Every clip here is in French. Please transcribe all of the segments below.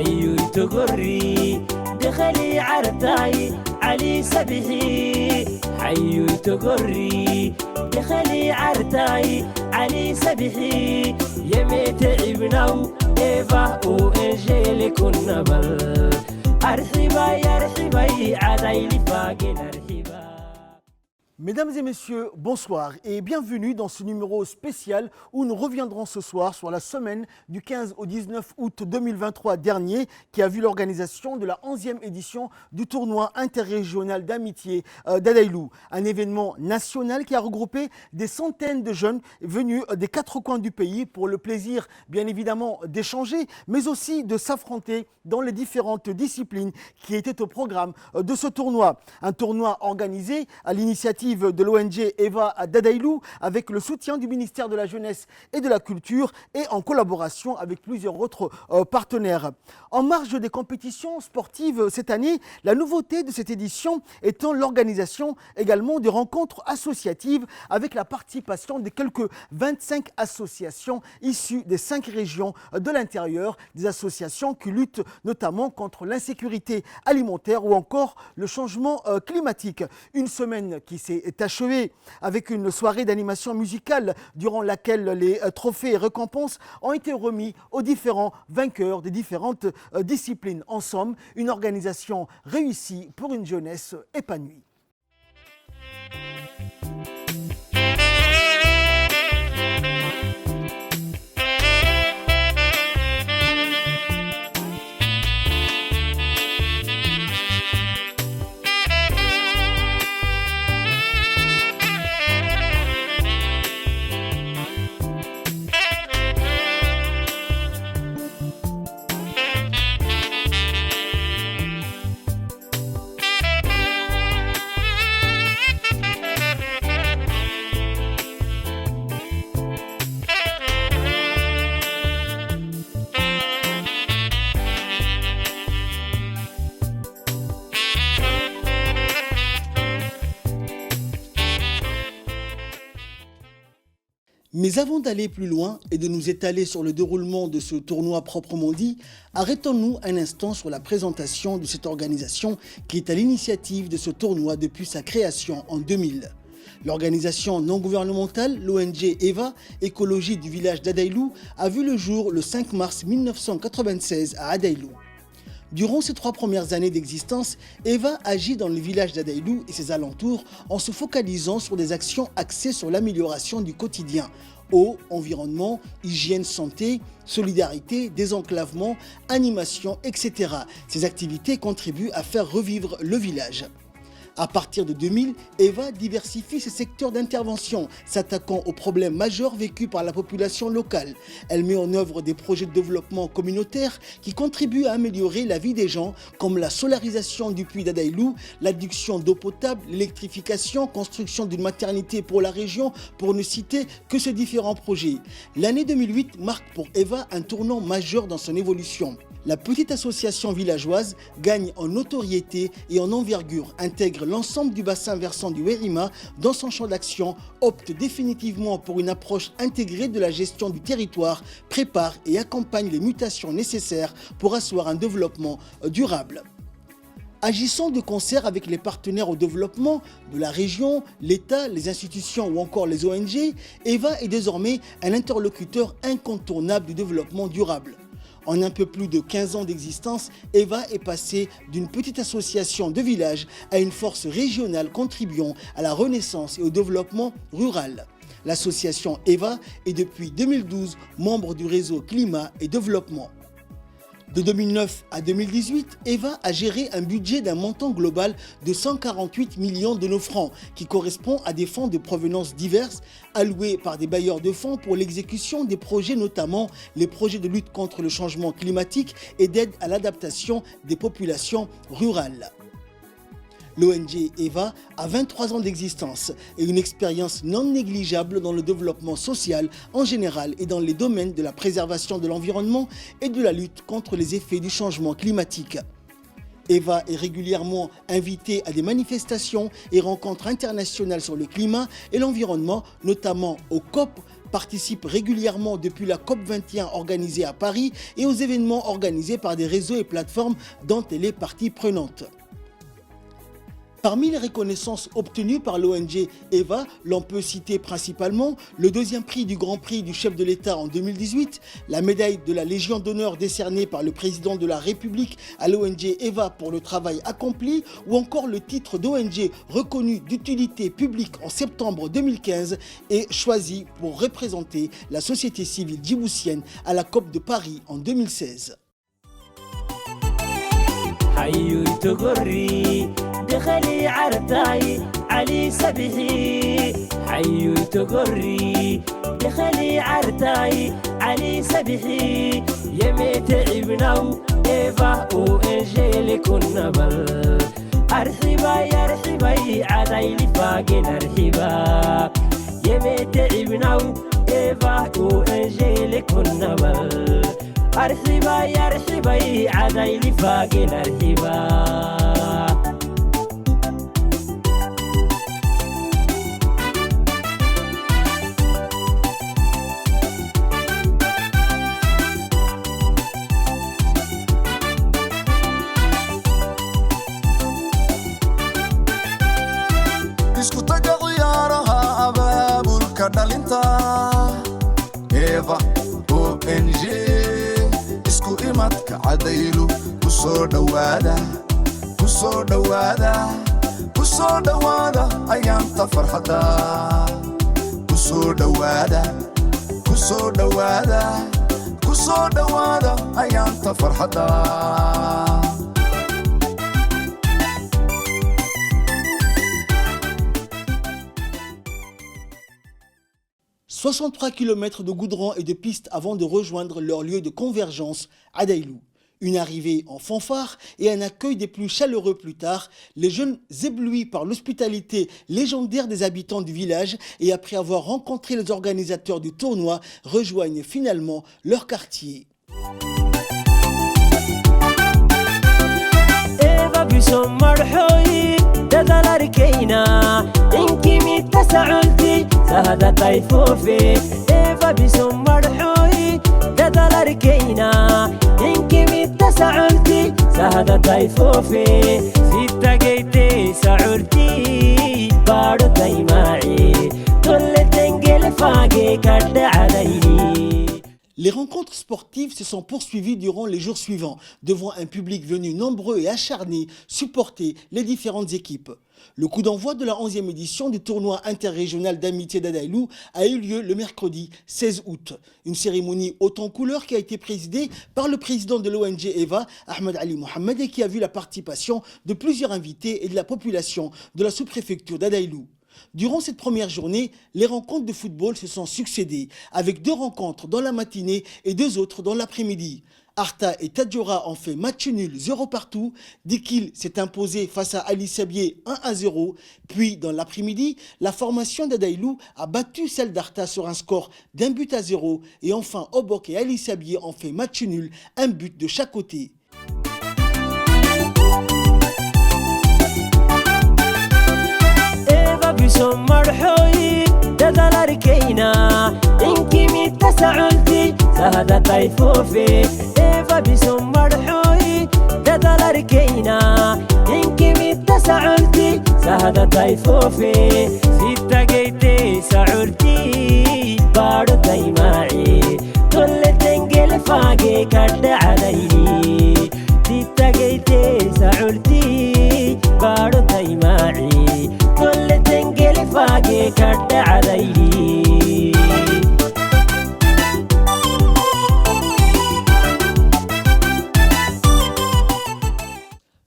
حيو تقري دخلي عرتاي علي سبحي حيو تقري دخلي عرتاي علي سبحي يميت ابنو إيفا وإنجيلي كنا بل أرحبا يا رحبا عدايلي فاقين أرحبا. Mesdames et messieurs, bonsoir et bienvenue dans ce numéro spécial où nous reviendrons ce soir sur la semaine du 15 au 19 août 2023 dernier qui a vu l'organisation de la 11e édition du tournoi interrégional d'amitié d'Adaïlou. Un événement national qui a regroupé des centaines de jeunes venus des quatre coins du pays pour le plaisir bien évidemment d'échanger mais aussi de s'affronter dans les différentes disciplines qui étaient au programme de ce tournoi. Un tournoi organisé à l'initiative de l'ONG Eva d'Adaïlou avec le soutien du ministère de la Jeunesse et de la Culture et en collaboration avec plusieurs autres partenaires. En marge des compétitions sportives cette année, la nouveauté de cette édition étant l'organisation également de rencontres associatives avec la participation de quelques 25 associations issues des 5 régions de l'intérieur, des associations qui luttent notamment contre l'insécurité alimentaire ou encore le changement climatique. Une semaine qui s'est achevée avec une soirée d'animation musicale durant laquelle les trophées et récompenses ont été remis aux différents vainqueurs des différentes disciplines. En somme, une organisation réussie pour une jeunesse épanouie. Mais avant d'aller plus loin et de nous étaler sur le déroulement de ce tournoi proprement dit, arrêtons-nous un instant sur la présentation de cette organisation qui est à l'initiative de ce tournoi depuis sa création en 2000. L'organisation non gouvernementale, l'ONG Eva, écologie du village d'Adaïlou, a vu le jour le 5 mars 1996 à Adaïlou. Durant ses 3 premières années d'existence, Eva agit dans le village d'Adaïlou et ses alentours en se focalisant sur des actions axées sur l'amélioration du quotidien. Eau, environnement, hygiène, santé, solidarité, désenclavement, animation, etc. Ces activités contribuent à faire revivre le village. À partir de 2000, Eva diversifie ses secteurs d'intervention, s'attaquant aux problèmes majeurs vécus par la population locale. Elle met en œuvre des projets de développement communautaire qui contribuent à améliorer la vie des gens, comme la solarisation du puits d'Adaïlou, l'adduction d'eau potable, l'électrification, construction d'une maternité pour la région, pour ne citer que ces différents projets. L'année 2008 marque pour Eva un tournant majeur dans son évolution. La petite association villageoise gagne en notoriété et en envergure, intègre l'ensemble du bassin versant du Wérima dans son champ d'action, opte définitivement pour une approche intégrée de la gestion du territoire, prépare et accompagne les mutations nécessaires pour asseoir un développement durable. Agissant de concert avec les partenaires au développement de la région, l'État, les institutions ou encore les ONG, Eva est désormais un interlocuteur incontournable du développement durable. En un peu plus de 15 ans d'existence, Eva est passée d'une petite association de village à une force régionale contribuant à la renaissance et au développement rural. L'association Eva est depuis 2012 membre du réseau Climat et Développement. De 2009 à 2018, Eva a géré un budget d'un montant global de 148 millions de nos francs, qui correspond à des fonds de provenance diverses, alloués par des bailleurs de fonds pour l'exécution des projets, notamment les projets de lutte contre le changement climatique et d'aide à l'adaptation des populations rurales. L'ONG Eva a 23 ans d'existence et une expérience non négligeable dans le développement social en général et dans les domaines de la préservation de l'environnement et de la lutte contre les effets du changement climatique. Eva est régulièrement invitée à des manifestations et rencontres internationales sur le climat et l'environnement, notamment au COP participe régulièrement depuis la COP21 organisée à Paris et aux événements organisés par des réseaux et plateformes dont elle est partie prenante. Parmi les reconnaissances obtenues par l'ONG EVA, l'on peut citer principalement le deuxième prix du Grand Prix du chef de l'État en 2018, la médaille de la Légion d'honneur décernée par le président de la République à l'ONG EVA pour le travail accompli, ou encore le titre d'ONG reconnue d'utilité publique en septembre 2015 et choisi pour représenter la société civile djiboutienne à la COP de Paris en 2016. دخلي عرتاي علي سبحي حيو تقري دخلي عرتاي علي سبحي يميت ابنو ايفا وانجيلي كنا بل ارحبا يا رحبا عدايلي فاقين ارحبا يميت ابنو ايفا وانجيلي كنا بل ارحبا يا رحبا عدايلي فاقين ارحبا. Dalinta Eva ONG isku imadka cadaylu kusoo dhawaada ayaanta farxada kusoo dhawaada ayaanta farxada. 63 km de goudron et de pistes avant de rejoindre leur lieu de convergence à Daïlou. Une arrivée en fanfare et un accueil des plus chaleureux plus tard, les jeunes éblouis par l'hospitalité légendaire des habitants du village et après avoir rencontré les organisateurs du tournoi, rejoignent finalement leur quartier. سهد طيفوفي إيفا بسم مرحوي ددل ركينا إنكي متسعلتي سهد طيفوفي ستة جيتي سعرتي بارو تيماعي كل تنقل فاقي كرد علي. Les rencontres sportives se sont poursuivies durant les jours suivants, devant un public venu nombreux et acharné supporter les différentes équipes. Le coup d'envoi de la 11e édition du tournoi interrégional d'amitié d'Adaïlou a eu lieu le mercredi 16 août. Une cérémonie haute en couleurs qui a été présidée par le président de l'ONG EVA, Ahmed Ali Mohamed, et qui a vu la participation de plusieurs invités et de la population de la sous-préfecture d'Adaïlou. Durant cette première journée, les rencontres de football se sont succédées, avec 2 rencontres dans la matinée et 2 autres dans l'après-midi. Arta et Tadjoura ont fait match nul 0 partout. Dikil s'est imposé face à Ali Sabié 1-0. Puis, dans l'après-midi, la formation d'Adaïlou a battu celle d'Arta sur un score d'1-0. Et enfin, Obok et Ali Sabié ont fait match nul, 1 but de chaque côté. سهد طيفوفي إيفا بسم مرحوي ددل ركينا إنكي متسعلتي سهد طيفوفي ستة جيتي سعرتي بارو تيماعي كل تنقل فاقي كرد علي. ستة جيتي سعرتي بارو تيماعي كل تنقل فاقي كرد علي.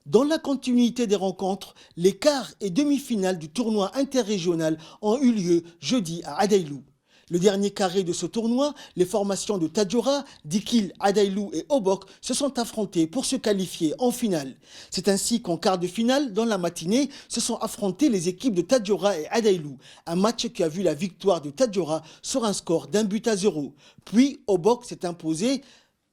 Dans la continuité des rencontres, les quarts et demi-finales du tournoi interrégional ont eu lieu jeudi à Adaïlou. Le dernier carré de ce tournoi, les formations de Tadjoura, Dikil, Adaïlou et Obok se sont affrontées pour se qualifier en finale. C'est ainsi qu'en quart de finale, dans la matinée, se sont affrontées les équipes de Tadjoura et Adaïlou. Un match qui a vu la victoire de Tadjoura sur un score d'1-0. Puis Obok s'est imposé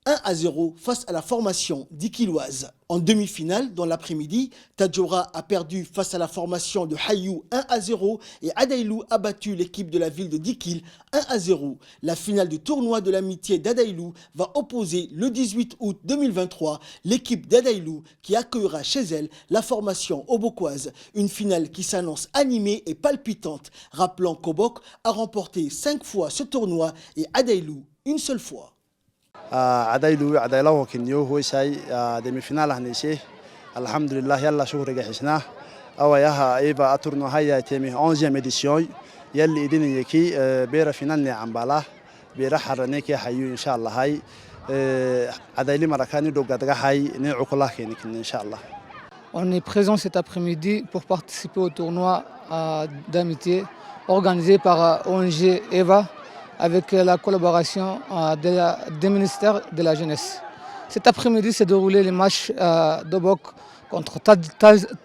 1-0 face à la formation d'Ikiloise. En demi-finale, dans l'après-midi, Tadjoura a perdu face à la formation de Hayou 1-0 et Adailou a battu l'équipe de la ville de Dikil 1-0. La finale du tournoi de l'amitié d'Adailou va opposer le 18 août 2023 l'équipe d'Adailou qui accueillera chez elle la formation obokoise. Une finale qui s'annonce animée et palpitante, rappelant qu'Obok a remporté 5 fois ce tournoi et Adailou une seule fois. عدايلو عدايلو كنيو هو شيء دمي فينال هنيشي الحمد لله يلا شهر جحشنا أو ياها إيبا أتورنو هاي تيمي 11 إديشن يلي إدين يكي بيرا فينال نعم بالا بيرا حرنيكي حيو إن شاء الله هاي عدايلي مركاني دو قدغا هاي نيعو كلاه كينيكن إن شاء الله. On est présent cet après-midi pour participer au tournoi d'amitié organisé par ONG EVA avec la collaboration des ministères de la jeunesse. Cet après-midi s'est déroulé le match d'Obok contre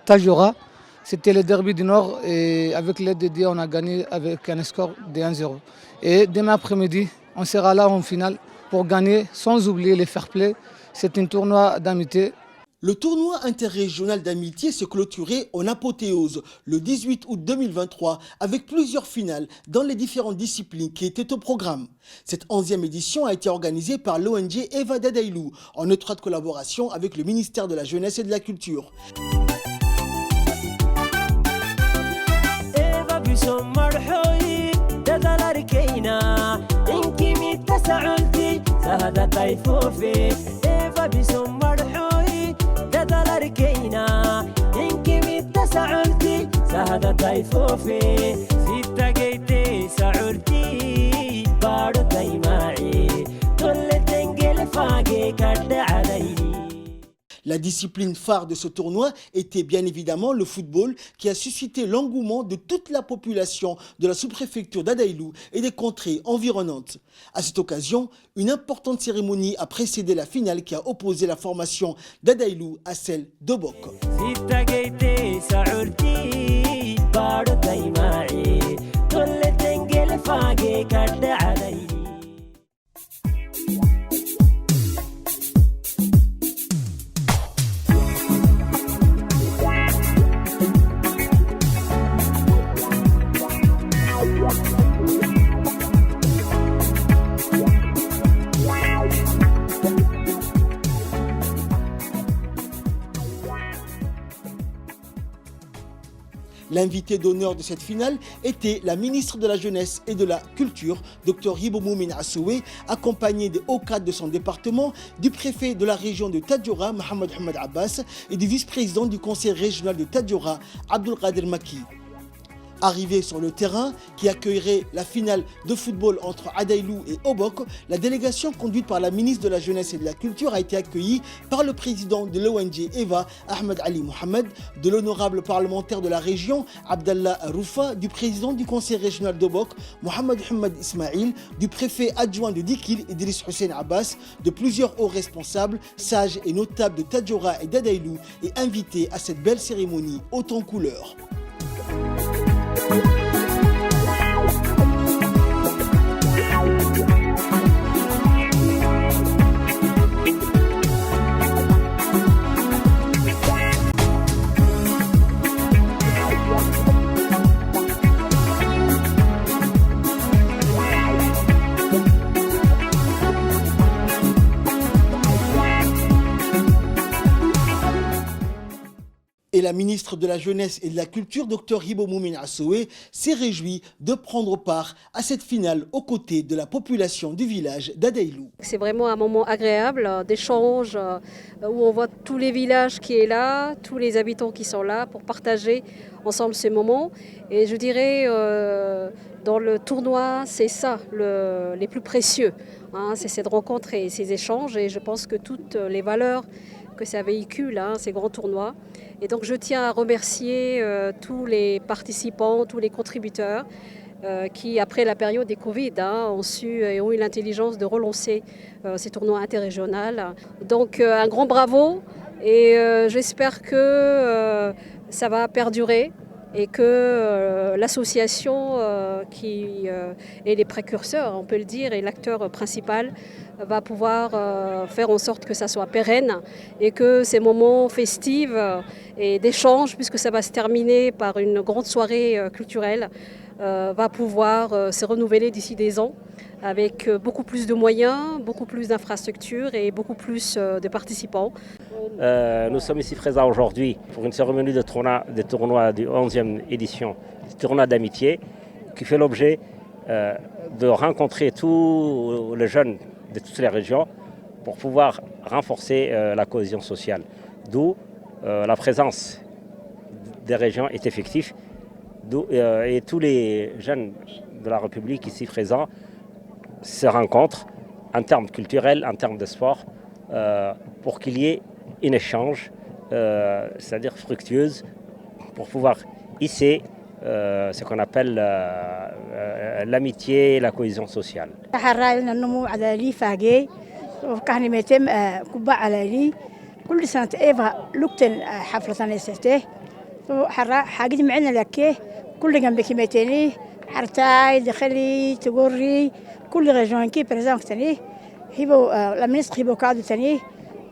Tadjoura. C'était le derby du Nord et avec l'aide de Dieu, on a gagné avec un score de 1-0. Et demain après-midi, on sera là en finale pour gagner sans oublier les fair play. C'est un tournoi d'amitié. Le tournoi interrégional d'amitié se clôturait en apothéose le 18 août 2023 avec plusieurs finales dans les différentes disciplines qui étaient au programme. Cette 11e édition a été organisée par l'ONG Eva d'Adailou en étroite collaboration avec le ministère de la Jeunesse et de la Culture. La discipline phare de ce tournoi était bien évidemment le football qui a suscité l'engouement de toute la population de la sous-préfecture d'Adailou et des contrées environnantes. À cette occasion, une importante cérémonie a précédé la finale qui a opposé la formation d'Adailou à celle d'Obok. L'invité d'honneur de cette finale était la ministre de la Jeunesse et de la Culture, Dr Hibo Moumin Assoué, accompagné des hauts cadres de son département, du préfet de la région de Tadjoura, Mohamed Hamad Abbas, et du vice-président du conseil régional de Tadjoura, Abdul Qadir Maki. Arrivé sur le terrain qui accueillerait la finale de football entre Adailou et Obok, la délégation conduite par la ministre de la Jeunesse et de la Culture a été accueillie par le président de l'ONG EVA, Ahmed Ali Mohamed, de l'honorable parlementaire de la région, Abdallah Roufa, du président du conseil régional d'Obok, Mohamed Hamad Ismail, du préfet adjoint de Dikil, Idriss Hussein Abbas, de plusieurs hauts responsables, sages et notables de Tadjoura et d'Adailou, et invités à cette belle cérémonie haute en couleurs. Et la ministre de la Jeunesse et de la Culture, Dr Hibo Moumin Assoué, s'est réjoui de prendre part à cette finale aux côtés de la population du village d'Adailou. C'est vraiment un moment agréable d'échange où on voit tous les villages qui est là, tous les habitants qui sont là pour partager ensemble ces moments. Et je dirais, dans le tournoi, c'est ça les plus précieux. C'est cette rencontre et ces échanges. Et je pense que toutes les valeurs que ça véhicule, ces grands tournois. Et donc je tiens à remercier tous les participants, tous les contributeurs qui, après la période des Covid, ont su et ont eu l'intelligence de relancer ces tournois interrégionaux. Donc un grand bravo et j'espère que ça va perdurer et que l'association qui est les précurseurs, on peut le dire, et l'acteur principal va pouvoir faire en sorte que ça soit pérenne et que ces moments festifs et d'échange, puisque ça va se terminer par une grande soirée culturelle, va pouvoir se renouveler d'ici des ans avec beaucoup plus de moyens, beaucoup plus d'infrastructures et beaucoup plus de participants. Nous sommes ici présents aujourd'hui pour une cérémonie de tournoi du 11e édition du tournoi d'amitié qui fait l'objet de rencontrer tous les jeunes de toutes les régions pour pouvoir renforcer la cohésion sociale. D'où la présence des régions est effective et tous les jeunes de la République ici présents se rencontrent en termes culturels, en termes de sport, pour qu'il y ait un échange, c'est-à-dire fructueuse, pour pouvoir hisser ce qu'on appelle l'amitié et la cohésion sociale. كل سنة إيفا لوكتن حفلة نسته حرا حاجة معنا لكيه كل جنب كيمتيني حرتاي دخلي تجوري كل رجال كي برزان تاني هيبو لما نسق هيبو كادو تاني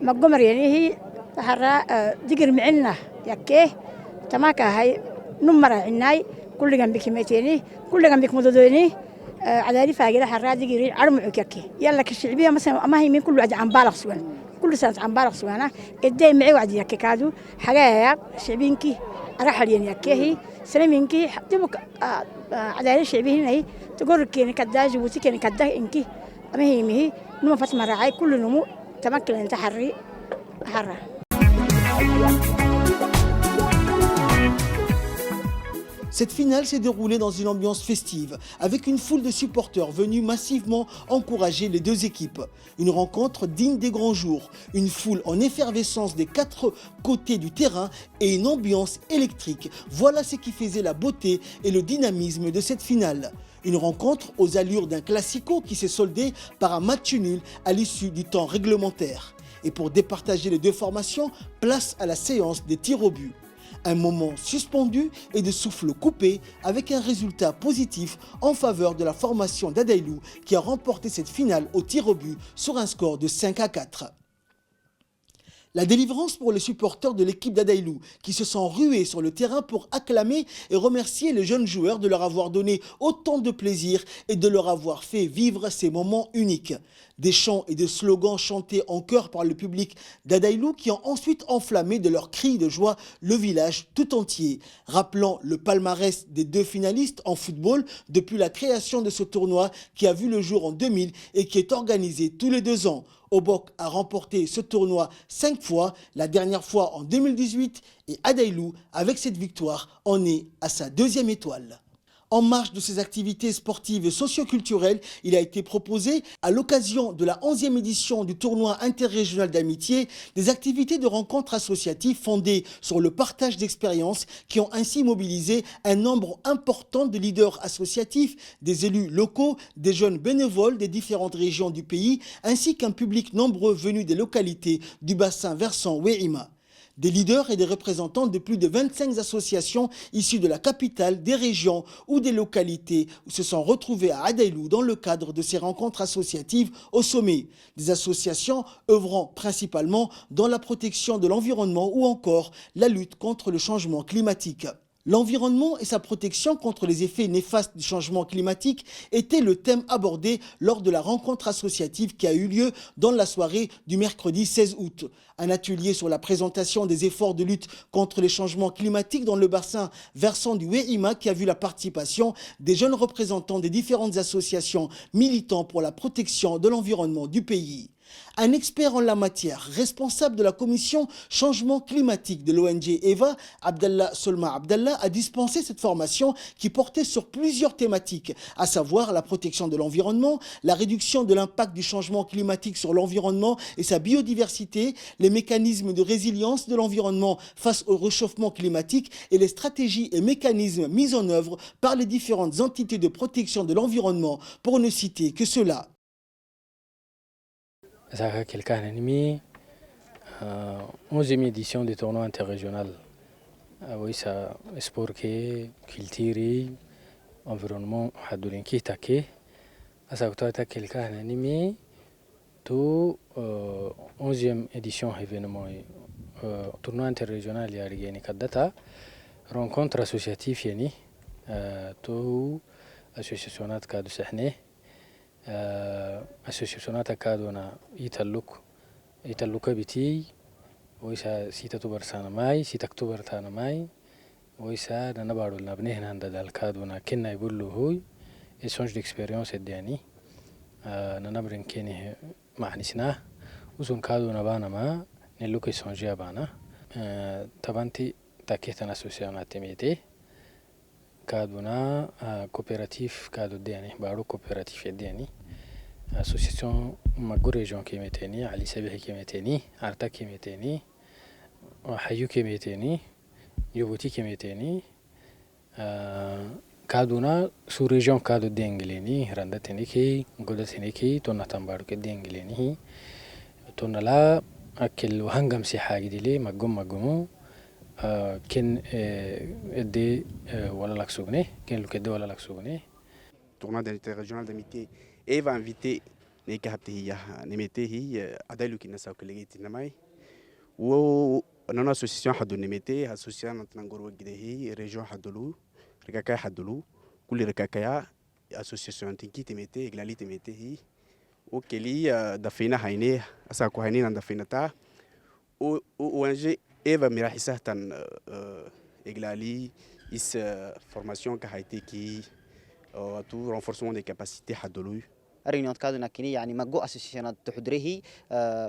ما قمر يعني هي حرا دقر معنا يكيه تماكا هاي نمرة عناي كل جنب كيمتيني كل جنبك مدوديني عدالي فاجرة حرا دقر عرمعك يكيه يلا كالشعبية مثلا ما هي من كل واحد عم بالغ سوين كل سنة عم بالغ سوانا إدي معي وعد يكي كادو حاجة شعبينكي أرحل يكيه سلمينكي تبوك عدالي شعبين هي تقول كيني كدا جبوتي كيني كدا إنكي أما هي مهي نمو فاطمة راعي كل نمو تمكن أن تحري حرة. Cette finale s'est déroulée dans une ambiance festive, avec une foule de supporters venus massivement encourager les deux équipes. Une rencontre digne des grands jours, une foule en effervescence des quatre côtés du terrain et une ambiance électrique. Voilà ce qui faisait la beauté et le dynamisme de cette finale. Une rencontre aux allures d'un classico qui s'est soldé par un match nul à l'issue du temps réglementaire. Et pour départager les deux formations, place à la séance des tirs au but. Un moment suspendu et de souffle coupé avec un résultat positif en faveur de la formation d'Adailou qui a remporté cette finale au tir au but sur un score de 5-4. La délivrance pour les supporters de l'équipe d'Adailou qui se sont rués sur le terrain pour acclamer et remercier les jeunes joueurs de leur avoir donné autant de plaisir et de leur avoir fait vivre ces moments uniques. Des chants et des slogans chantés en chœur par le public d'Adailou qui ont ensuite enflammé de leurs cris de joie le village tout entier, rappelant le palmarès des deux finalistes en football depuis la création de ce tournoi qui a vu le jour en 2000 et qui est organisé tous les 2 ans. Obok a remporté ce tournoi 5 fois, la dernière fois en 2018 et Adailou, avec cette victoire, en est à sa 2e étoile. En marge de ces activités sportives et socio-culturelles, il a été proposé, à l'occasion de la 11e édition du tournoi interrégional d'amitié, des activités de rencontres associatives fondées sur le partage d'expériences qui ont ainsi mobilisé un nombre important de leaders associatifs, des élus locaux, des jeunes bénévoles des différentes régions du pays, ainsi qu'un public nombreux venu des localités du bassin versant Wehima. Des leaders et des représentants de plus de 25 associations issues de la capitale, des régions ou des localités se sont retrouvés à Adailou dans le cadre de ces rencontres associatives au sommet. Des associations œuvrant principalement dans la protection de l'environnement ou encore la lutte contre le changement climatique. L'environnement et sa protection contre les effets néfastes du changement climatique étaient le thème abordé lors de la rencontre associative qui a eu lieu dans la soirée du mercredi 16 août. Un atelier sur la présentation des efforts de lutte contre les changements climatiques dans le bassin versant du Wehima qui a vu la participation des jeunes représentants des différentes associations militant pour la protection de l'environnement du pays. Un expert en la matière, responsable de la commission changement climatique de l'ONG EVA, Abdallah Solma Abdallah, a dispensé cette formation qui portait sur plusieurs thématiques, à savoir la protection de l'environnement, la réduction de l'impact du changement climatique sur l'environnement et sa biodiversité, les mécanismes de résilience de l'environnement face au réchauffement climatique et les stratégies et mécanismes mis en œuvre par les différentes entités de protection de l'environnement, pour ne citer que cela. Zaka Kelkan Enemi, 11e édition du tournoi interrégional ويسا سبوركي كيلتيري environnement حدولينكي تاكي أساوتا تاكي الكهنة نمي تو 11e édition événement tournoi interrégional يارجيني كدتا rencontre associatif يعني تو associationات كادو سحني associationات كادونا يتلوك بتي ويسا 6 أكتوبر سنة ماي 6 أكتوبر تانا ماي ويسا نبارو لنبنيه نهند الكادونا كنا يقولوا هوي échange d'expérience الدياني ننبرن كيني معني سناه وزن كادونا بانا ما نلوك يسونجيا بانا تبانتي تاكيتنا associationات تميتي كادونا coopératif كادو دياني بارو coopératif الدياني association ماغو ريجون كيميتيني علي سبيحي كيميتيني عرتا كيميتيني وحيو كيميتيني يوبوتي كيميتيني كادونا سو ريجون كادو دينجليني رندتيني كي غودتيني كي تونا تنبارو كي دينجليني تونا لا اكل وهنغم سي حاجه دي ماغومو كن ادي ولا لاكسوغني كن لو كدي ولا لاكسوغني tournoi interrégional d'amitié et va inviter les capteurs نميتي ادالو كنا ساو كليتي نماي و نون اسوسيسيون حدو نميتي اسوسيسيون تنغورو غدي ريجون حدلو ركاكا حدلو كل ركاكا اسوسيسيون تنكي تميتي غلالي تميتي وكلي دفينا هيني اساكو هيني دفينا تا وانجي ايفا ميراحي سهتن اغلالي اس فورماسيون كهايتي كي تو renforcement des capacités حدلو رينيون كادونا كني يعني مجو اسوسيشنات تحضره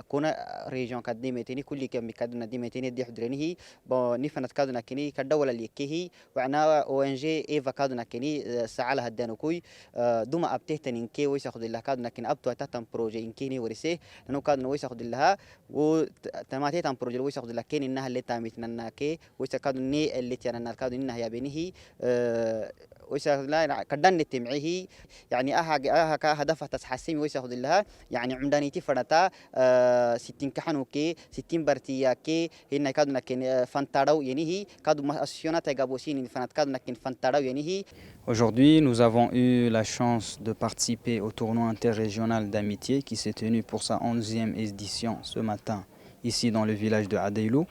كونا ريجون كديمتيني كل كم كادونا ديمتيني دي حضرنيه بنفنت كادونا كني كدولة ليكيه وعنا او ان جي ايفا كادونا كني سعالها الدانوكوي دوما ابتهتن انكي ويساخد الله كادونا كن ابتو تاتم بروجي انكيني ورسيه لانه كادونا ويساخد الله وتماتي تام بروجي ويساخد الله كين انها اللي تامتنا كي ويساكادوني اللي تيانا كادوني انها يا بينه ويساخد كدن تمعيه يعني اها هدف تسحسيم ويساخد لها يعني عمدانيتي فرنتا 60 كحنوكي 60 برتياكي هنا كادنا كن فانتاراو ينهي كادو اسيونات غابوسين فنات كادنا كن فانتاراو ينهي. Aujourd'hui, nous avons eu la chance de participer au tournoi interrégional d'amitié qui s'est tenu pour sa 11e édition ce matin ici dans le village de Adeilou.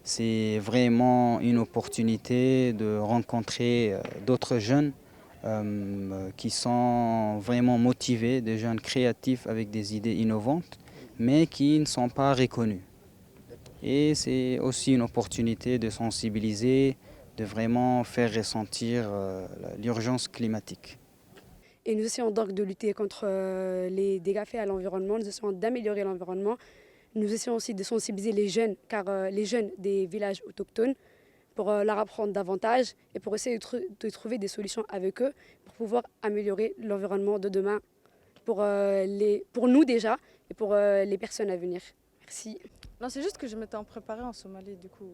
C'est vraiment une opportunité de rencontrer d'autres jeunes qui sont vraiment motivés, des jeunes créatifs avec des idées innovantes, mais qui ne sont pas reconnus. Et c'est aussi une opportunité de sensibiliser, de vraiment faire ressentir l'urgence climatique. Et nous essayons donc de lutter contre les dégâts faits à l'environnement, nous essayons d'améliorer l'environnement. Nous essayons aussi de sensibiliser les jeunes, car les jeunes des villages autochtones, pour leur apprendre davantage et pour essayer de trouver des solutions avec eux pour pouvoir améliorer l'environnement de demain pour nous déjà et pour les personnes à venir. Merci. Non, c'est juste que je m'étais préparée en Somalie, du coup.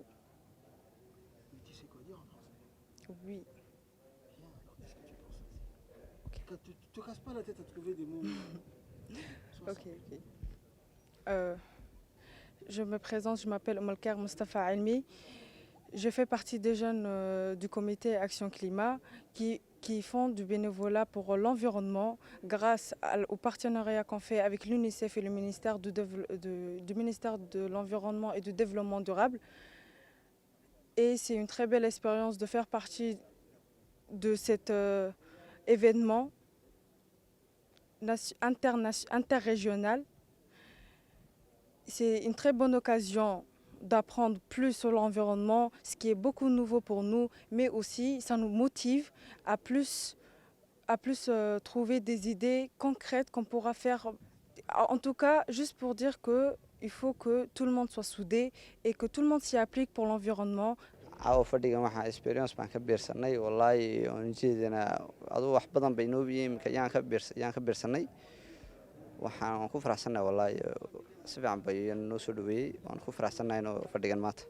Tu sais quoi dire en français? Oui. Bien, alors qu'est-ce que tu penses? Tu te casses pas la tête à trouver des mots. Ok. Je me présente, je m'appelle Omalkar Mustafa Almi. Je fais partie des jeunes du comité Action Climat qui font du bénévolat pour l'environnement grâce au partenariat qu'on fait avec l'UNICEF et le ministère du ministère de l'Environnement et du Développement durable. Et c'est une très belle expérience de faire partie de cet événement interrégional. C'est une très bonne occasion d'apprendre plus sur l'environnement, ce qui est beaucoup nouveau pour nous, mais aussi ça nous motive à plus trouver des idées concrètes qu'on pourra faire. En tout cas, juste pour dire qu'il faut que tout le monde soit soudé et que tout le monde s'y applique pour l'environnement. caawa fadhigan waxaa experience baan ka beersanay wallaahi oon jeedana aduu wax badan bay noo biyeen yaan ka beersanay waxaan ku faraxsanahay wallaahi si fiican bay noo soo dhaweeyey waan ku faraxsanahay inuu fadhigan maanta.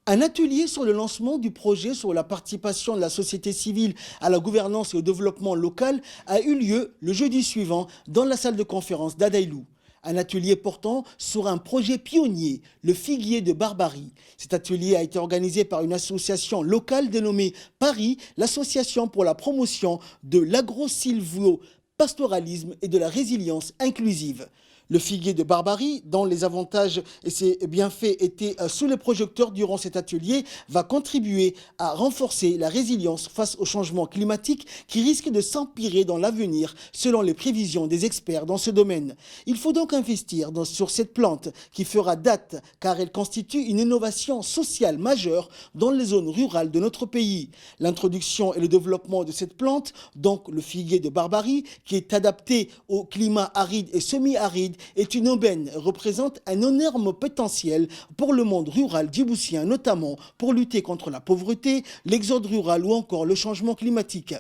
Un atelier sur le lancement du projet sur la participation de la société civile à la gouvernance et au développement local a eu lieu le jeudi suivant dans la salle de conférence d'Adailou. Un atelier portant sur un projet pionnier, le figuier de Barbarie. Cet atelier a été organisé par une association locale dénommée Paris, l'association pour la promotion de l'agro-silvo-pastoralisme et de la résilience inclusive. Le figuier de Barbarie, dont les avantages et ses bienfaits étaient sous les projecteurs durant cet atelier, va contribuer à renforcer la résilience face au changement climatique qui risque de s'empirer dans l'avenir, selon les prévisions des experts dans ce domaine. Il faut donc investir sur cette plante qui fera date, car elle constitue une innovation sociale majeure dans les zones rurales de notre pays. L'introduction et le développement de cette plante, donc le figuier de Barbarie, qui est adapté au climat aride et semi-aride, est une aubaine, représente un énorme potentiel pour le monde rural djiboutien, notamment pour lutter contre la pauvreté, l'exode rural ou encore le changement climatique.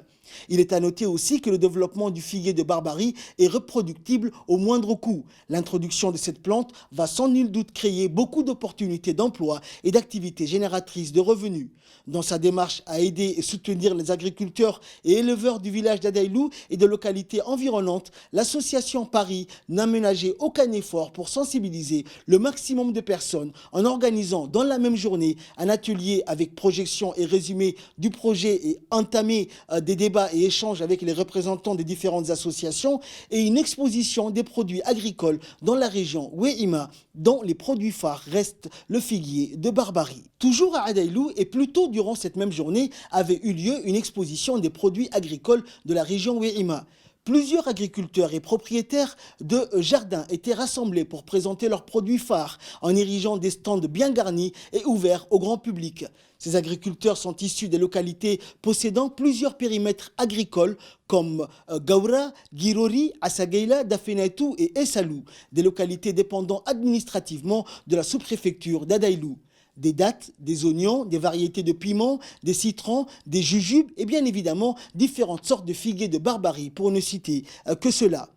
Il est à noter aussi que le développement du figuier de Barbarie est reproductible au moindre coût. L'introduction de cette plante va sans nul doute créer beaucoup d'opportunités d'emploi et d'activités génératrices de revenus. Dans sa démarche à aider et soutenir les agriculteurs et éleveurs du village d'Adaïlou et de localités environnantes, l'association Paris n'a ménagé aucun effort pour sensibiliser le maximum de personnes en organisant dans la même journée un atelier avec projection et résumé du projet et entamé des débats et échanges avec les représentants des différentes associations et une exposition des produits agricoles dans la région Ouéima, dont les produits phares restent le figuier de Barbarie. Toujours à Adaïlou et plus tôt durant cette même journée avait eu lieu une exposition des produits agricoles de la région Ouéima. Plusieurs agriculteurs et propriétaires de jardins étaient rassemblés pour présenter leurs produits phares en érigeant des stands bien garnis et ouverts au grand public. Ces agriculteurs sont issus des localités possédant plusieurs périmètres agricoles comme Gaura, Girori, Assageila, Dafenaitou et Essalou, des localités dépendant administrativement de la sous-préfecture d'Adaïlou. Des dattes, des oignons, des variétés de piments, des citrons, des jujubes et bien évidemment différentes sortes de figuiers de Barbarie pour ne citer que cela.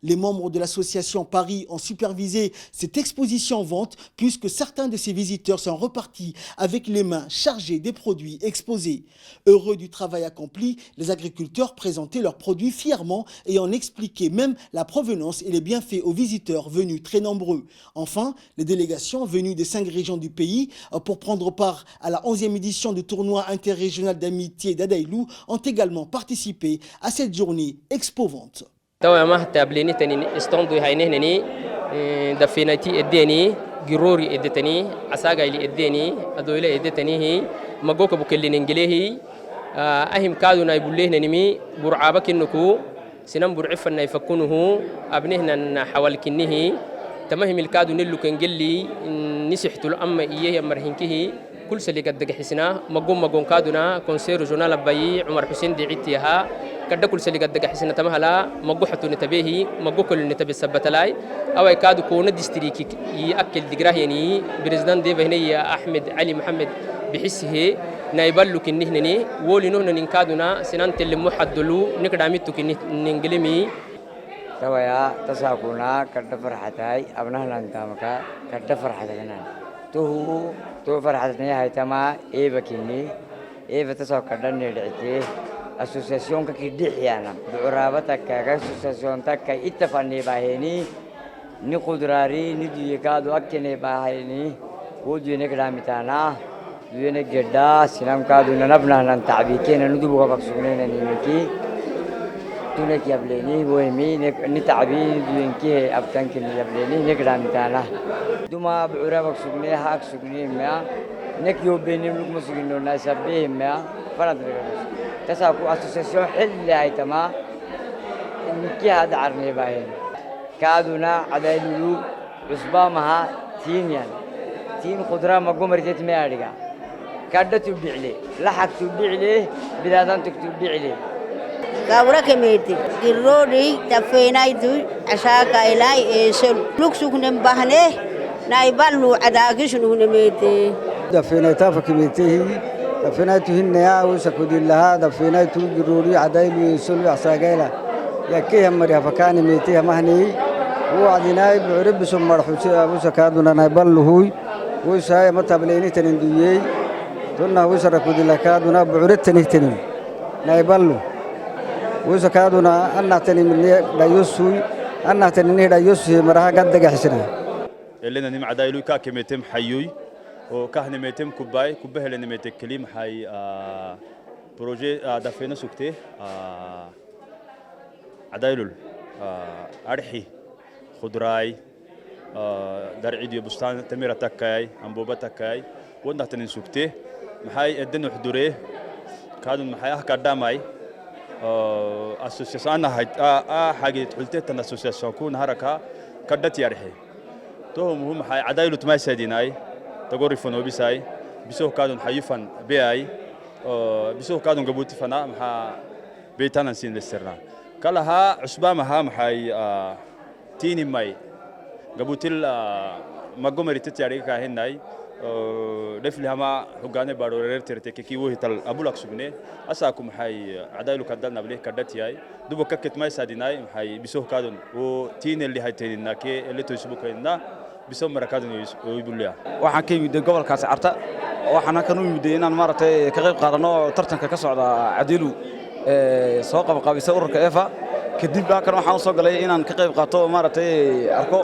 Les membres de l'association Paris ont supervisé cette exposition-vente puisque certains de ces visiteurs sont repartis avec les mains chargées des produits exposés. Heureux du travail accompli, les agriculteurs présentaient leurs produits fièrement et en expliquaient même la provenance et les bienfaits aux visiteurs venus très nombreux. Enfin, les délégations venues des 5 régions du pays pour prendre part à la 11e édition du tournoi interrégional d'amitié d'Adaïlou ont également participé à cette journée expo-vente. توا ما تابليني تاني استوندو هاينهنني دفينتي اديني جروري ادتني عساقايلي اديني ادويله ادتني هي مغوكا بوكلين انجليهي اهم كادو نايبوليه نمي برعابك انكو سنم برعفنا يفكونه ابنهنا حوال كنه تمهم الكادو نلو كنجلي نسحت الام ايه مرهنكه كل سلي قد حسنا مغوم كادونا كونسير جورنال باي عمر حسين دعيتيها كدا كل سلي قد حسنا تمهلا مغوحتو نتبيهي مغوكل نتبي سبتلاي او كادو كون ديستريكي ياكل دغراهيني بريزيدان دي بهني احمد علي محمد بحسه نايبلو كنهنني ولي نهن نكادونا سنان تل محدلو نكداميتو كننجلمي تويا تساقونا كدا فرحتاي ابنها لانتامكا كدا فرحتنا تو فرحتني هاي تما بكيني بتسوق كدن ندعتي اسوسياسيون كدحيانا بعرابتك كاسوسياسيون تك اتفقني باهيني ني قدراري ندي كادو اكني باهيني ودي نكرامتانا دوينه جدا سلام كادو نبنا نتعبيكين ندبو بقسونين نيمكي تونك يبليني ويمي نتعبي دوينكي ابتنك يبليني نكرامتانا دوما بعرابك سجني هاك سجني ما نكيو بيني لكم سجنو ناس بيه ما فرد تساقو اسوسياسيون حل هاي تما انكي هذا عرني باين كادونا عدايلو عصبامها تينيان تين قدرة مقوم رجيت ميارجا كادة تبيع لي لحق تبيع لي بلادان تبيع لي كابورا كميتي الرودي تفينايتو عشاكا إلاي سل لوكسوك نبهنه نايبالو عداكش نميتي دفينايتا فكميتي دفينايتو هنيا وسكودي لها دفينايتو جروري عدايلو يسلو عساقيلا يكي همريها فكاني ميتيها مهني وعديناي بعرب سمر حسي أبو سكادونا نايبالو هوي ويساي متابليني تنندويي تلنا ويسركودي لكادونا بعرتني تنين نايبالو وسكادونا أنا تني من لا يسوي أنا تنيني دا يوسف مرها قد دقحسنا اللي نم عدايلو كميتم حيوي وكهن ميتم كوباي كوبه اللي نميت كليم حي بروجي دفينا سكتي عدايلو أرحي خضراي درعي دي بستان تميرة تكاي أنبوبة تكاي وده تنين سكتي محاي الدنيا حضوري كادون محاي كداماي أسوسياسيون هاي حاجة قلت تنا أسوسياسيون كون هركا كدت يارحي تو مهم حي عدايلو تماي سيديناي تقولي فنو بيساي بيسوه كادون حيفن بياي بيسوه كادون قبوتي فنا محا بيتنا نسين للسرنا كلها عصبامها محاي تيني ماي قبوتيل مقومري تتياري كاهناي دفلي هما حقاني بارو ريرتيرتي كي وهي تل ابولك سبني اساكم حي عدايلو كدلنا بليه كدتياي دوبا ككت ماي ساديناي حي بيسوه كادون و تين اللي هاي تيننا كي اللي تسبوكينا بيسوه مركادون ويبوليا waxaan ka yimid gobolkaas Carta waxaan ka yimid inaan maartay ka qayb qaadano tartanka ka socda Cadilu soo qabqabisa ururka EFA kadib baa kan waxaan soo galay inaan ka qayb qaato maartay arko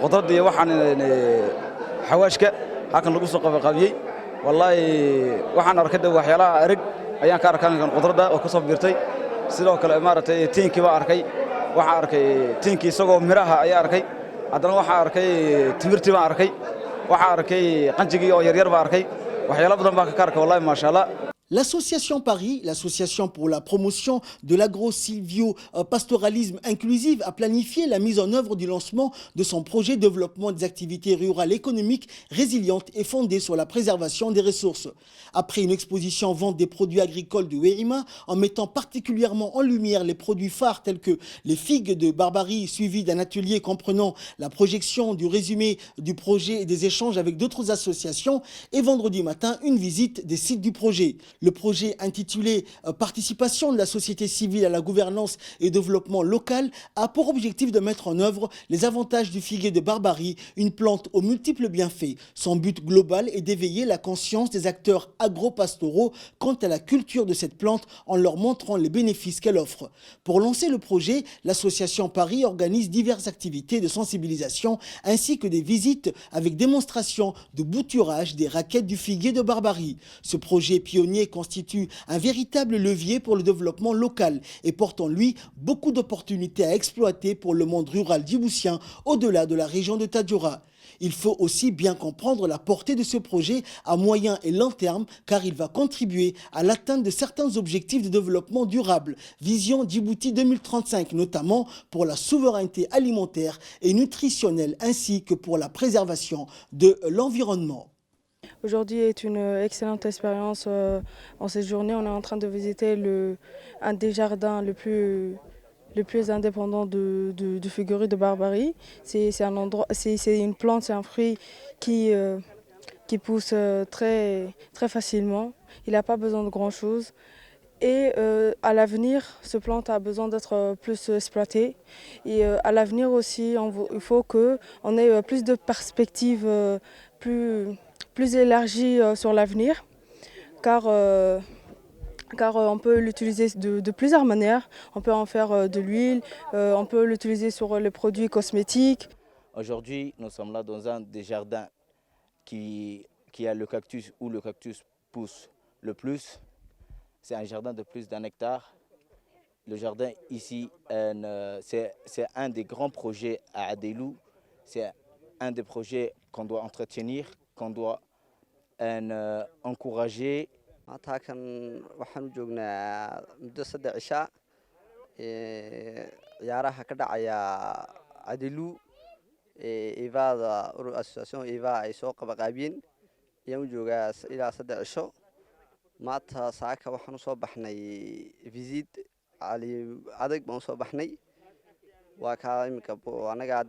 qodradii waxaan xawaashka halkan lagu soo qabqabiyay wallahi waxaan arkay waxyaalaha arag ayaan ka arkaan qodrada oo ka soo biirtay sidoo kale maartay tiinkii baa arkay waxaan arkay tiinkii isagoo miraha ayaa arkay haddana waxaan arkay timirtii baan arkay waxaan arkay qanjigii oo yaryar baan arkay waxyaalo badan baan ka arkay wallahi ma sha Allah. L'association Paris, l'association pour la promotion de l'agro-silvio-pastoralisme inclusif, a planifié la mise en œuvre du lancement de son projet de développement des activités rurales économiques résilientes et fondées sur la préservation des ressources. Après une exposition vente des produits agricoles de Wérima, en mettant particulièrement en lumière les produits phares tels que les figues de Barbarie, suivi d'un atelier comprenant la projection du résumé du projet et des échanges avec d'autres associations, et vendredi matin, une visite des sites du projet. Le projet intitulé Participation de la société civile à la gouvernance et développement local a pour objectif de mettre en œuvre les avantages du figuier de Barbarie, une plante aux multiples bienfaits. Son but global est d'éveiller la conscience des acteurs agro-pastoraux quant à la culture de cette plante en leur montrant les bénéfices qu'elle offre. Pour lancer le projet, l'association Paris organise diverses activités de sensibilisation ainsi que des visites avec démonstration de bouturage des raquettes du figuier de Barbarie. Ce projet pionnier constitue un véritable levier pour le développement local et porte en lui beaucoup d'opportunités à exploiter pour le monde rural djiboutien au-delà de la région de Tadjoura. Il faut aussi bien comprendre la portée de ce projet à moyen et long terme car il va contribuer à l'atteinte de certains objectifs de développement durable, Vision Djibouti 2035, notamment pour la souveraineté alimentaire et nutritionnelle ainsi que pour la préservation de l'environnement. Aujourd'hui est une excellente expérience. En cette journée, on est en train de visiter un des jardins le plus indépendant du figuier de Barbarie. C'est un endroit, c'est une plante, c'est un fruit qui pousse très facilement. Il n'a pas besoin de grand chose. Et à l'avenir, cette plante a besoin d'être plus exploitée. Et à l'avenir aussi, il faut qu'on ait plus de perspectives, plus élargie sur l'avenir, car on peut l'utiliser de plusieurs manières. On peut en faire de l'huile, on peut l'utiliser sur les produits cosmétiques. Aujourd'hui, nous sommes là dans un des jardins qui a le cactus, où le cactus pousse le plus. C'est un jardin de plus d'1 hectare. Le jardin ici, c'est un des grands projets à Adeilou. C'est un des projets qu'on doit entretenir, qu'on doit encourager. halkan waxaan u joognaa muddo 3 cisha ciyaaraha ka dhacaya Cadilu Ivada association Iva ay soo qabaqaabiyeen ayaan u joogaa ilaa 3 cisho maanta saaka waxaan u soo baxnay visit ali adag baan soo baxnay waa ka imika anaga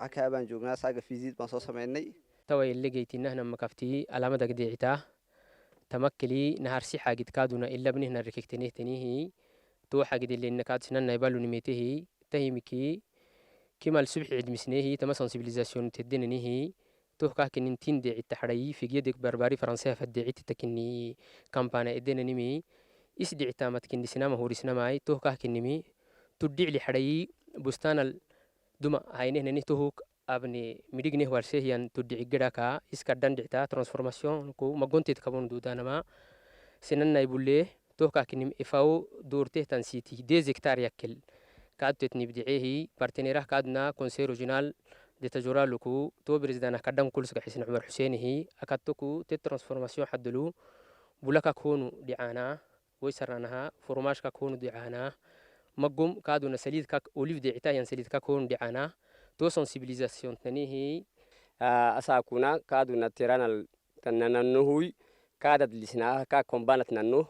halkaa baan joognaa saaka visit baan soo sameynay توي اللي جيتنا هنا مكفتي علامة قديعته تمكلي نهار سيحة قد كادونا إلا بنهنا رككتنيه تنيه تو حاجة اللي إنك سننا يبالو نميته تهمكي كما الصبح عد مسنيه تما سنسيبيليزاسيون تديننيه تو كاكن انتين دي التحري في جيدك برباري فرنسا فدعيت تكني كامبانا إدينا نمي إس دي عتامت كني سينما هوري سينماي تو كاكن نمي تدعي لحري بستان الدمى هاينه نتوهك أبني مدينه ورسيهيان تدعي جراكا إسكادن دعتا ترانسفورماسيون كو ما كنت تكون دودانا ما سنن يبوليه توكا كنيم إفاو دورته تنسيتي دي زكتار يكل كاد تتنبدعيه بارتنيره كادنا كونسي روجينال دي تجورا لكو تو بريزدانا كدام كل سك حسين عمر حسين هي أكادتكو ترانسفورماسيون حدلو بولاكا كونو دعانا ويسرانها فورماش كونو دعانا مقوم كادو نسليد كاك أوليف دعتا ينسليد كون دعانا تو سنسيبيليزاسيون تنيه أساكونا كادو نتيرانا تنانوهوي كادت لسنا كا كومبانت نانو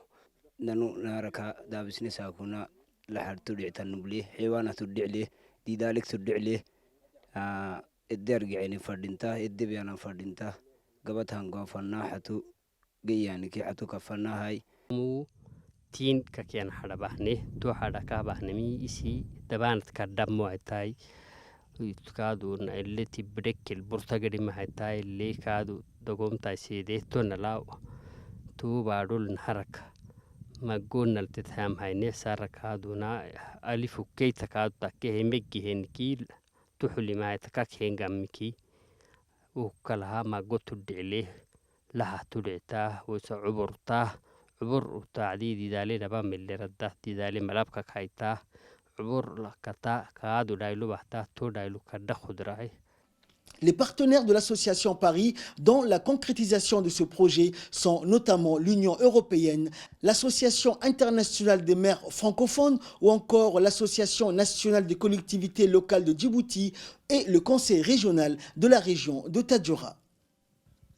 ناركا دابسني ساكونا لحد تدعي تنبليه حيوانا تدعي ليه ديدالك تدعي ليه الدرج يعني فردينتا الدبيانا فردينتا قبتها نقوم فنا حتو جياني كي حتو كفنا هاي مو تين ككيان حدا بحني تو حدا كابحنمي إسي دبانت كدم معتاي كادو اللي تبرك البرتقالي معتاي اللي كادو دقوم تايسيده تو نلاو تو بارول نحرك ما قلنا التتهام هاي نفسار كادونا ألف كي تكاد تكيه مجي هنكيل تحلي ما يتكاك هنجامكي وكلها ما قلت الدعليه لها تدعتاه وسعبرتاه عبر تعديد دالي نبام اللي رده دالي ملابك كايتاه عبر لكتا كادو دايلو بحتاه تو دايلو كده خدراي. Les partenaires de l'association Paris dans la concrétisation de ce projet sont notamment l'Union européenne, l'Association internationale des maires francophones ou encore l'Association nationale des collectivités locales de Djibouti et le Conseil régional de la région de Tadjoura.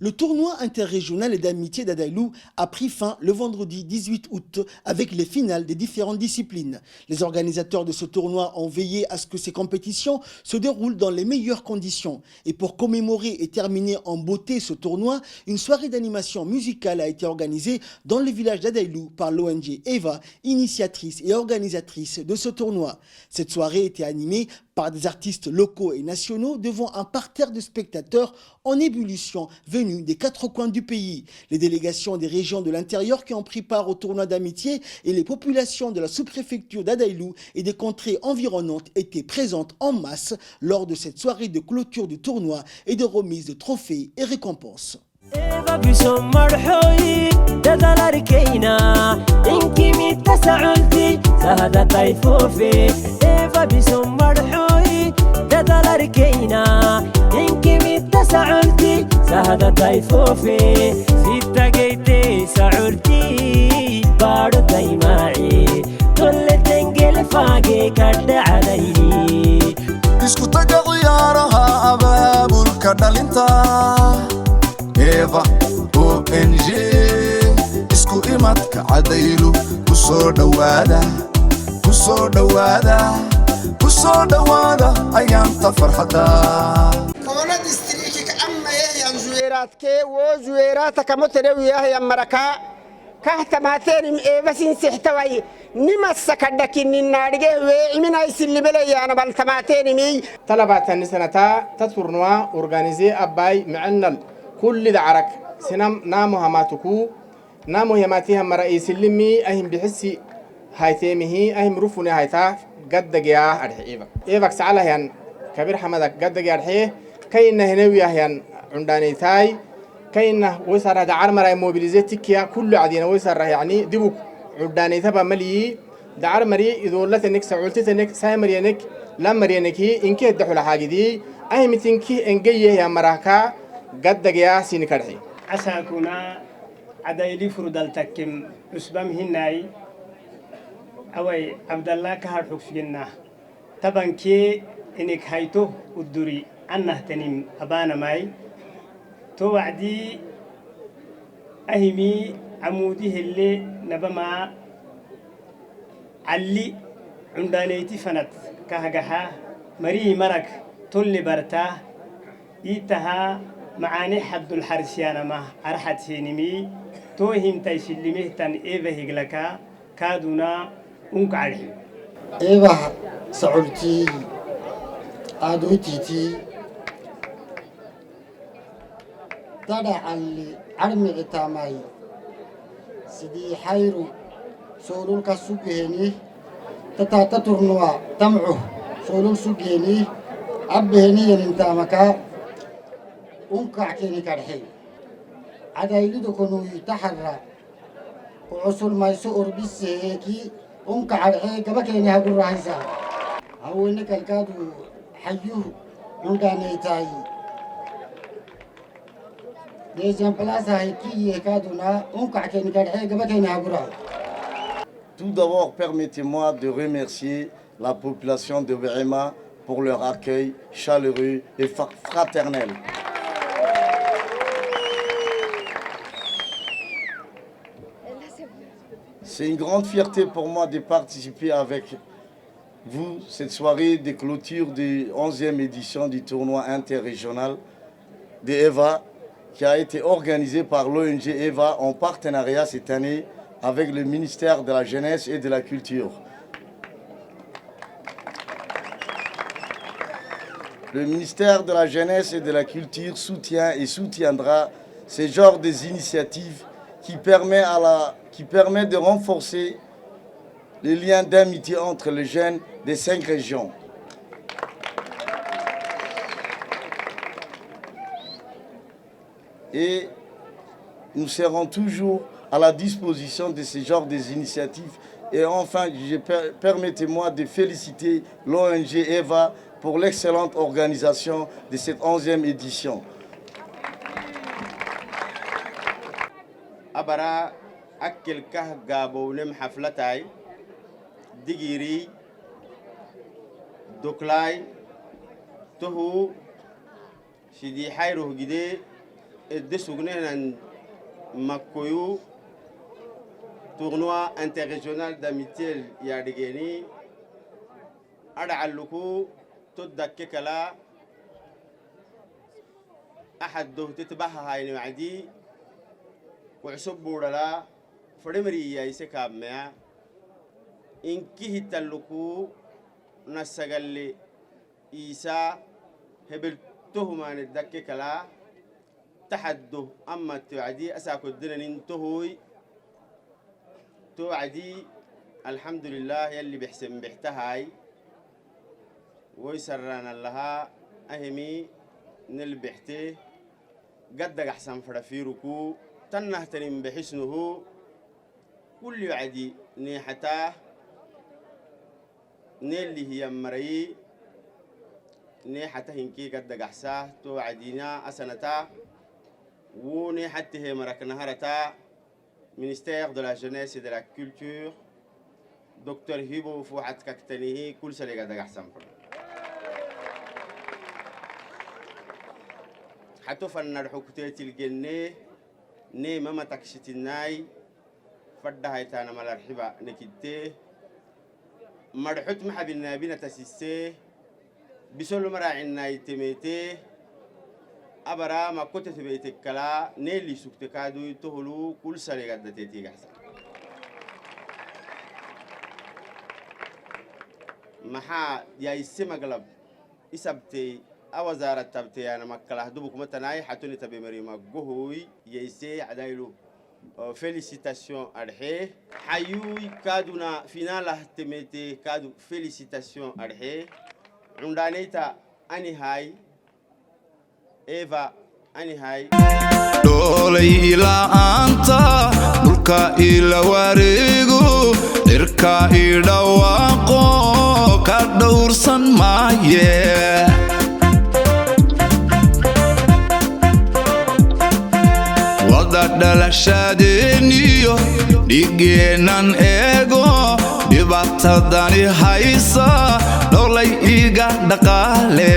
Le tournoi interrégional et d'amitié d'Adailou a pris fin le vendredi 18 août avec les finales des différentes disciplines. Les organisateurs de ce tournoi ont veillé à ce que ces compétitions se déroulent dans les meilleures conditions. Et pour commémorer et terminer en beauté ce tournoi, une soirée d'animation musicale a été organisée dans le village d'Adailou par l'ONG EVA, initiatrice et organisatrice de ce tournoi. Cette soirée était animée par des artistes locaux et nationaux devant un parterre de spectateurs en ébullition venus des quatre coins du pays. Les délégations des régions de l'intérieur qui ont pris part au tournoi d'amitié et les populations de la sous-préfecture d'Adailou et des contrées environnantes étaient présentes en masse lors de cette soirée de clôture du tournoi et de remise de trophées et récompenses. سهد طيفوفي ستة جيتي سعورتي بارو دايماعي كل تنقل فاقي كرد علي اسكو تقا غيارها أباب الكردالينتا إيفا ONG اسكو إماتك عديلو كسور دوادا كسور دوادا كسور دوادا أيام تفرحدا كي وزويراتك متروية يا مركا كهتماتين بس سحتوي نمسك الدكين النارجة ومن أي سل بلي أنا بالتماتين مي طلبات النسنة تطورنوا أورجانيزي أباي معنا كل دعرك سنام نامو هماتكو نامو هماتيها مرئيس اللمي أهم بحسي هايتيمه أهم رفوني هايتا قد جيا أرحيبك إيبك سعله يعني كبير حمدك قد جيا أرحيه كينه هنويه يعني عندنا تاي كينه ويسر هذا عرمرة موبيليزيتيكيا كل عدينا ويسر يعني دبوك عندنا تبا ملي دعر مري إذا ولت إنك سعولت إنك سامري إنك لمري إنك إنك يدخل حاجة دي أهم تنك إنجيه يا مراكا قد جيا سينكرحي عساكونا عدايلي فرودال تكم أسبام هناي أوي عبد الله كهر حكسينا طبعا كي إنك هايتو الدوري أنه تنم أبانا ماي توعدي أهمي عمودي اللي نبما علي عندانيتي فنت كهجها مري مرك تولي برتا إيتها معاني حد الحرسيان ما أرحت سينمي توهم تيسلمه تن إيفا هجلكا كادونا أنك عليه إيفا سعودتي عدوتيتي تدع اللي عرمي تاماي سدي حيرو سولون كسوبهني تتا ترنوا تمعه سولون سجيني أبهني ينتامكا أنكع كيني كرحي عدا يلدو كنو يتحرى وعصر ما يسؤر بالسيكي أنكع رحي كبكيني هقول رايزا أو إنك الكادو حيوه نونغاني تاي ديزيان بلاسا هيكي كادونا أنكع كيني كرحي كبكيني هقول رايزا. Tout d'abord, permettez-moi de remercier la population de Berema pour leur accueil chaleureux et fraternel. C'est une grande fierté pour moi de participer avec vous cette soirée de clôture de 11e édition du tournoi interrégional de EVA qui a été organisé par l'ONG EVA en partenariat cette année avec le ministère de la Jeunesse et de la Culture. Le ministère de la Jeunesse et de la Culture soutient et soutiendra ce genre d'initiatives qui permet de renforcer les liens d'amitié entre les jeunes des 5 régions. Et nous serons toujours à la disposition de ce genre d'initiatives. Et enfin, permettez-moi de féliciter l'ONG EVA pour l'excellente organisation de cette 11e édition. أبرا أكل كهجابو نم حفلتاي دقيري دوكلاي تهو شدي حيره جدي الدسوغنين مكويو tournoi interrégional d'amitié يادجيني أرعلكو تدك كلا أحد ده تتبعها هاي نوعدي وعصب بورلا فرمري يا يسكاب مع إن كه تلكو نسجل إيسا هبلتهم عن الدك كلا تحده أما توعدي أساكو الدنين تهوي توعدي الحمد لله يلي بحسن بحتهاي ويسرنا لها أهمي نلبحته قد أحسن فرفيركو تنهتنم بحسنه كل عدي نيحته نيلي هي مري نيحته هنكي قد أحساه توعدينا أسنتا ونيحته مركنا هرتا ministère de la Jeunesse et de la Culture Dr Hibo Fouad Kaktanihi كل سنة قد أحسن حتى فنر حكتات الجنة نيمة ما تكشت الناي فردها يتانا ملارحبا نكتة مرحوت محب النابين تسيسة بسول مراعي الناي تميته أبرا ما كنت تبيتك كلا نيلي سكتكادو تهلو كل سنة قد تيجي أحسن محا يا يسمى قلب إسبتي أوزارة تبتي أنا مكلا هدوبك متناي حتوني تبي مريم جوهوي يسي عدايلو félicitations أرحيه حيوي كادونا فيناله تميتي كادو félicitations أرحيه عندانيتا أني هاي إيفا أني هاي دولي إلى أنت دولكا إلى واريغو إركا إلى واقو كدور سن مايه dhalashadeeniyo dhigeenan eego dhibaatadani haysa dholay iga dhaqaale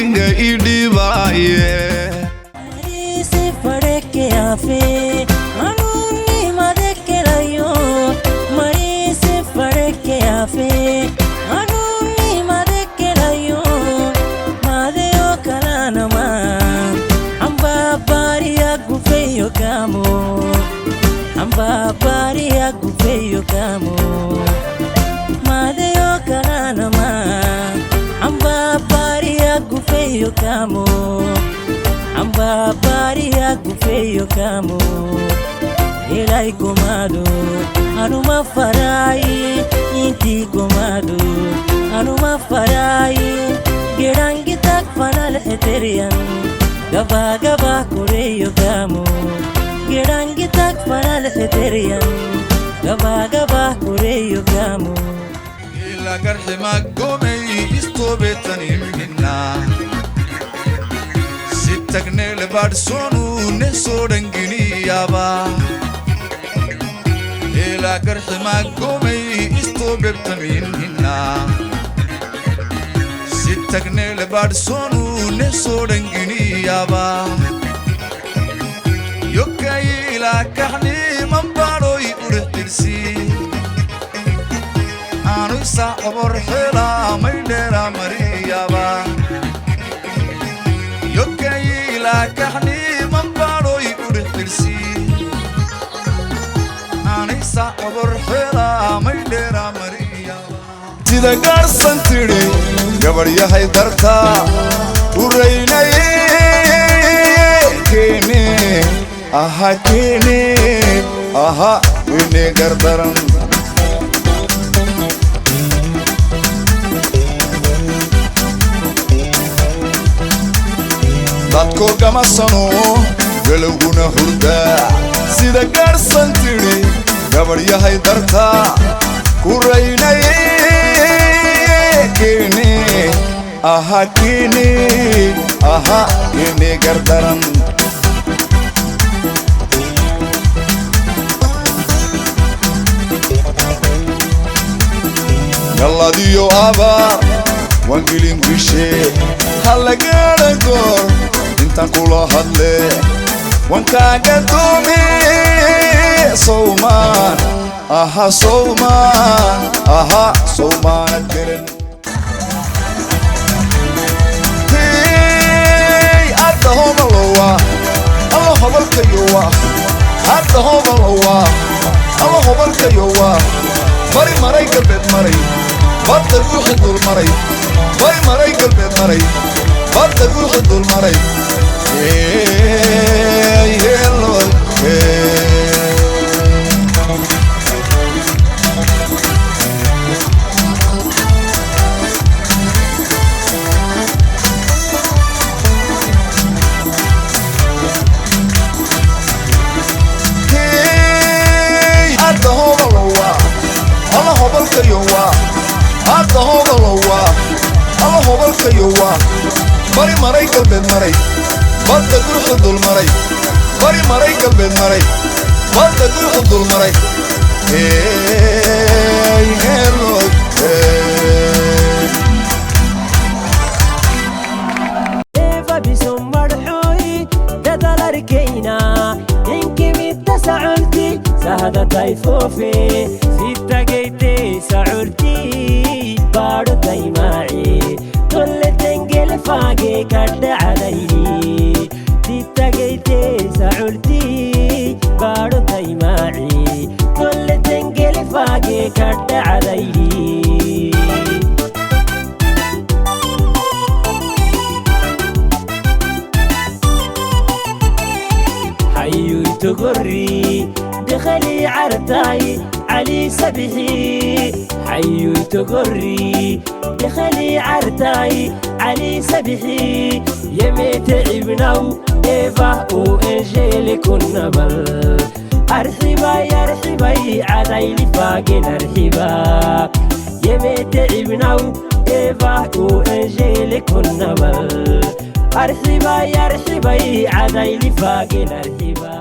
aniga idhibaye se fareke afe anuni madekelayo mari se fareke afe anuni madekelayo madeo kalana ma amba baria gufeyo kamo amba baria gufeyo kamo madeo kalana ma amba baria gufeyo kamo amba baria gufeyo kamo elai komado anuma farai inti komado anuma farai gerangi tak fanal eterian gaba gaba koreyo kamo gerangi tak fanal eterian gaba gaba koreyo kamo ila garhi magomei istobetani minna sitagnel barsonu ne sodangini yaba ila garhi magomei istobetani minna sitagnel barsonu ne sodangini yaba yokai ila kahni mambaroi urtirsi anu sa abor hela maydera mariyaba yokai ila kahni mambaroi urtirsi anu sa abor hela maydera mariyaba sida garsan tiri gabar yahay darta uraynaye kene aha wine gardaran dadko kama sano galowguna hurda sida garsan tiri gabar yahay darta kuraynaye kene aha kene gardaran galadiyo abar wangilin wishe halagaran gor intan kula hadle wankaaga doomi sowman aha sowman adgeren hey adda homalowa alla hobalkayowa adda homalowa alla hobalkayowa mari maray galbeed maray badda ruuxi dul maray mari maray galbeed maray badda ruuxi dul maray mari maray galbeed maray badda ruuxi dul maray mari maray galbeed maray badda ruuxi dul maray eva bisum marxoy dadal arkayna inki midda saculti sahada tayfofe sitagayte saculti baadho taymaaci tolle tengel faage kadda calayni sitagayte saculti baadho taymaaci tolle tengel faage kadda calayni تغري دخلي عرتاي علي سبحي حيو تغري دخلي عرتاي علي سبحي يميت ابنو ايفا وانجيل كنبل ارحبا يا رحبا عداي لفاقين ارحبا يميت ابنو ايفا وانجيل كنبل ارحبا يا رحبا عداي لفاقين ارحبا.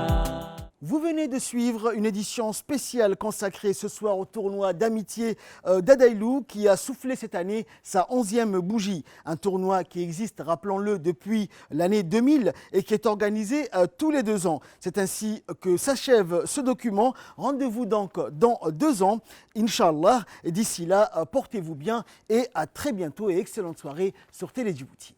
Vous venez de suivre une édition spéciale consacrée ce soir au tournoi d'amitié d'Adailou qui a soufflé cette année sa 11e bougie. Un tournoi qui existe, rappelons-le, depuis l'année 2000 et qui est organisé tous les 2 ans. C'est ainsi que s'achève ce document. Rendez-vous donc dans 2 ans, Inch'Allah. Et d'ici là, portez-vous bien et à très bientôt et excellente soirée sur Télé Djibouti.